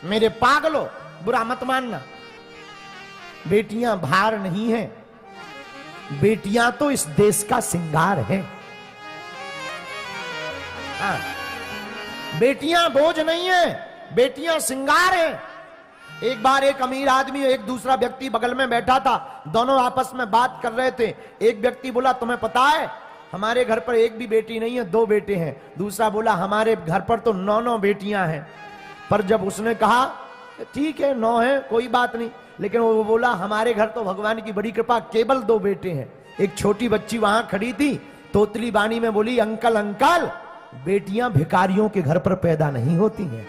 मेरे पागलों, बुरा मत मानना, बेटियां भार नहीं है, बेटियां तो इस देश का श्रृंगार है। हाँ, बेटियां बोझ नहीं है, बेटियां श्रृंगार है। एक बार एक अमीर आदमी, एक दूसरा व्यक्ति बगल में बैठा था, दोनों आपस में बात कर रहे थे। एक व्यक्ति बोला, तुम्हें पता है हमारे घर पर एक भी बेटी नहीं है, 2 बेटे हैं। दूसरा बोला, हमारे घर पर तो 9 बेटियां हैं। पर जब उसने कहा ठीक है 9 है, कोई बात नहीं, लेकिन वो बोला हमारे घर तो भगवान की बड़ी कृपा केवल 2 बेटे हैं। एक छोटी बच्ची वहां खड़ी थी, तोतली बानी में बोली, अंकल अंकल, बेटियां भिखारियों के घर पर पैदा नहीं होती हैं।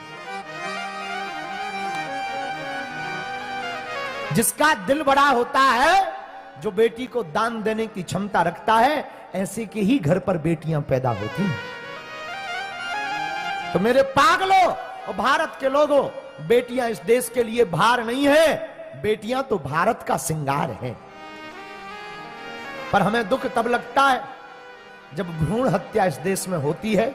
जिसका दिल बड़ा होता है, जो बेटी को दान देने की क्षमता रखता है, ऐसे के ही घर पर बेटियां पैदा होती हैं। तो मेरे पागलों और भारत के लोगों, बेटियां इस देश के लिए भार नहीं है, बेटियां तो भारत का श्रृंगार है। पर हमें दुख तब लगता है जब भ्रूण हत्या इस देश में होती है,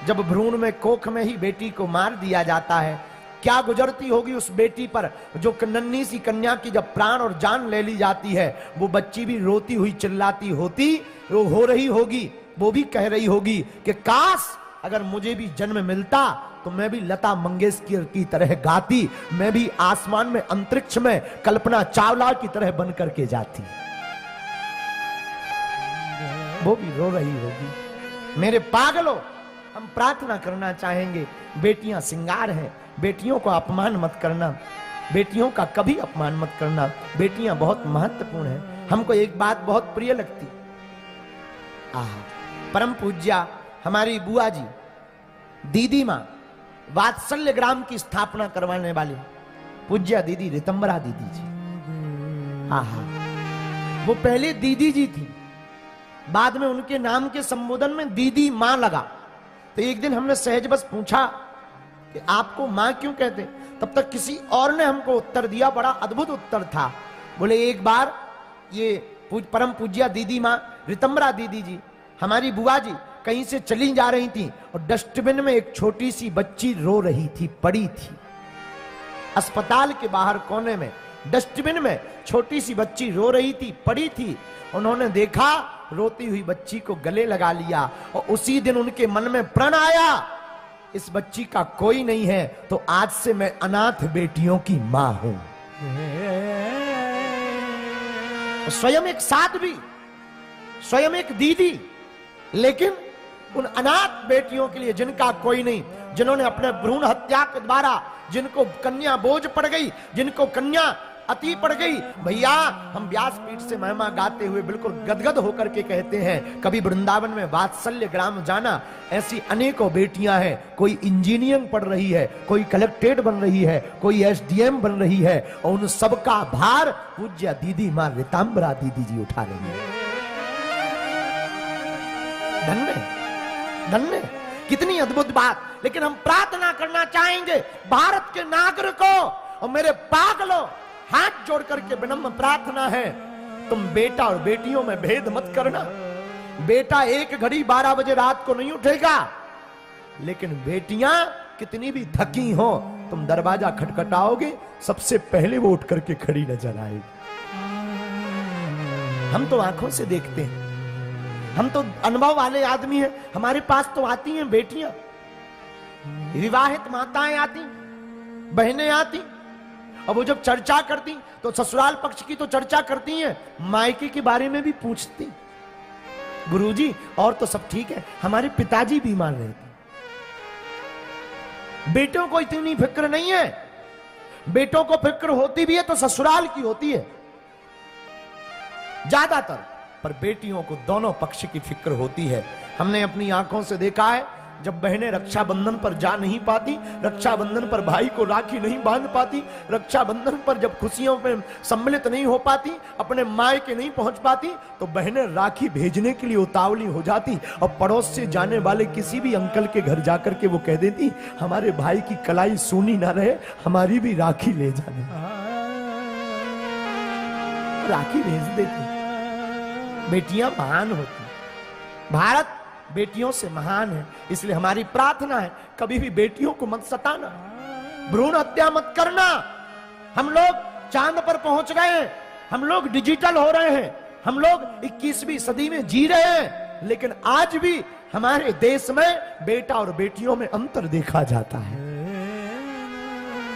जब भ्रूण में, कोख में ही बेटी को मार दिया जाता है। क्या गुजरती होगी उस बेटी पर, जो नन्ही सी कन्या की जब प्राण और जान ले ली जाती है, वो बच्ची भी रोती हुई चिल्लाती होती वो हो रही होगी, वो भी कह रही होगी कि काश अगर मुझे भी जन्म मिलता तो मैं भी लता मंगेशकर की तरह गाती, मैं भी आसमान में, अंतरिक्ष में कल्पना चावला की तरह बन करके जाती। वो भी रो रही होगी। मेरे पागलों, हम प्रार्थना करना चाहेंगे, बेटियां श्रृंगार हैं, बेटियों को अपमान मत करना, बेटियों का कभी अपमान मत करना। बेटियां बहुत महत्वपूर्ण हैं। हमको एक बात बहुत प्रिय लगती, परम पूज्या हमारी बुआ जी, दीदी मां, वात्सल्य ग्राम की स्थापना करवाने वाली पूज्या दीदी रितंबरा दीदी जी। वो पहले दीदी जी थी, बाद में उनके नाम के संबोधन में दीदी मां लगा। तो एक दिन हमने सहज बस पूछा कि आपको मां क्यों कहते, तब तक किसी और ने हमको उत्तर दिया, बड़ा अद्भुत उत्तर था। बोले एक बार ये परम पूज्या दीदी मां रितंबरा दीदी जी, हमारी बुआ जी कहीं से चली जा रही थी और डस्टबिन में एक छोटी सी बच्ची रो रही थी, पड़ी थी। अस्पताल के बाहर कोने में डस्टबिन में छोटी सी बच्ची रो रही थी, पड़ी थी। उन्होंने देखा, रोती हुई बच्ची को गले लगा लिया और उसी दिन उनके मन में प्रण आया, इस बच्ची का कोई नहीं है तो आज से मैं अनाथ बेटियों की मां हूं। स्वयं एक साध्वी, स्वयं एक दीदी, लेकिन उन अनाथ बेटियों के लिए जिनका कोई नहीं, जिन्होंने अपने भ्रूण हत्या के द्वारा, जिनको कन्या बोझ पड़ गई, जिनको कन्या अति पड़ गई, भैया हम व्यासपीठ से महिमा गाते हुए बिल्कुल गदगद होकर के कहते हैं, कभी वृंदावन में वात्सल्य ग्राम जाना, ऐसी अनेकों बेटियां हैं। कोई इंजीनियरिंग पढ़ रही है, कोई कलेक्ट्रेट बन रही है, कोई एसडीएम बन रही है, और उन सबका भार पूज्य दीदी मां रितंबरा दीदी जी उठा रही है। धन्य धन्य, कितनी अद्भुत बात। लेकिन हम प्रार्थना करना चाहेंगे भारत के नागरिकों और मेरे पागलों, हाथ जोड़ करके विनम्र प्रार्थना है, तुम बेटा और बेटियों में भेद मत करना। बेटा 1 घड़ी 12 बजे रात को नहीं उठेगा, लेकिन बेटियां कितनी भी थकी हो, तुम दरवाजा खटखटाओगे, सबसे पहले वो उठ करके खड़ी नजर आएगी। हम तो आंखों से देखते हैं, हम तो अनुभव वाले आदमी हैं, हमारे पास तो आती हैं बेटियां, विवाहित माताएं आती, बहनें आती, और वो जब चर्चा करती तो ससुराल पक्ष की तो चर्चा करती हैं, मायके के बारे में भी पूछती। गुरुजी और तो सब ठीक है, हमारे पिताजी बीमार रहे थे। बेटों को इतनी फिक्र नहीं है, बेटों को फिक्र होती भी है तो ससुराल की होती है ज्यादातर, पर बेटियों को दोनों पक्ष की फिक्र होती है। हमने अपनी आंखों से देखा है, जब बहनें रक्षाबंधन पर जा नहीं पाती, रक्षाबंधन पर भाई को राखी नहीं बांध पाती, रक्षाबंधन पर जब खुशियों में सम्मिलित नहीं हो पाती, अपने मायके नहीं पहुंच पाती, तो बहनें राखी भेजने के लिए उतावली हो जाती और पड़ोस से जाने वाले किसी भी अंकल के घर जाकर के वो कह देती, हमारे भाई की कलाई सूनी ना रहे, हमारी भी राखी ले जाने। राखी भेज देती। बेटियां महान होती, भारत बेटियों से महान है, इसलिए हमारी प्रार्थना है कभी भी बेटियों को मत सताना, भ्रूण हत्या मत करना। हम लोग चांद पर पहुंच गए हैं, हम लोग डिजिटल हो रहे हैं, हम लोग 21वीं सदी में जी रहे हैं, लेकिन आज भी हमारे देश में बेटा और बेटियों में अंतर देखा जाता है।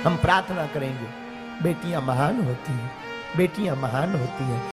हम प्रार्थना करेंगे, बेटियां महान होती हैं, बेटियां महान होती हैं।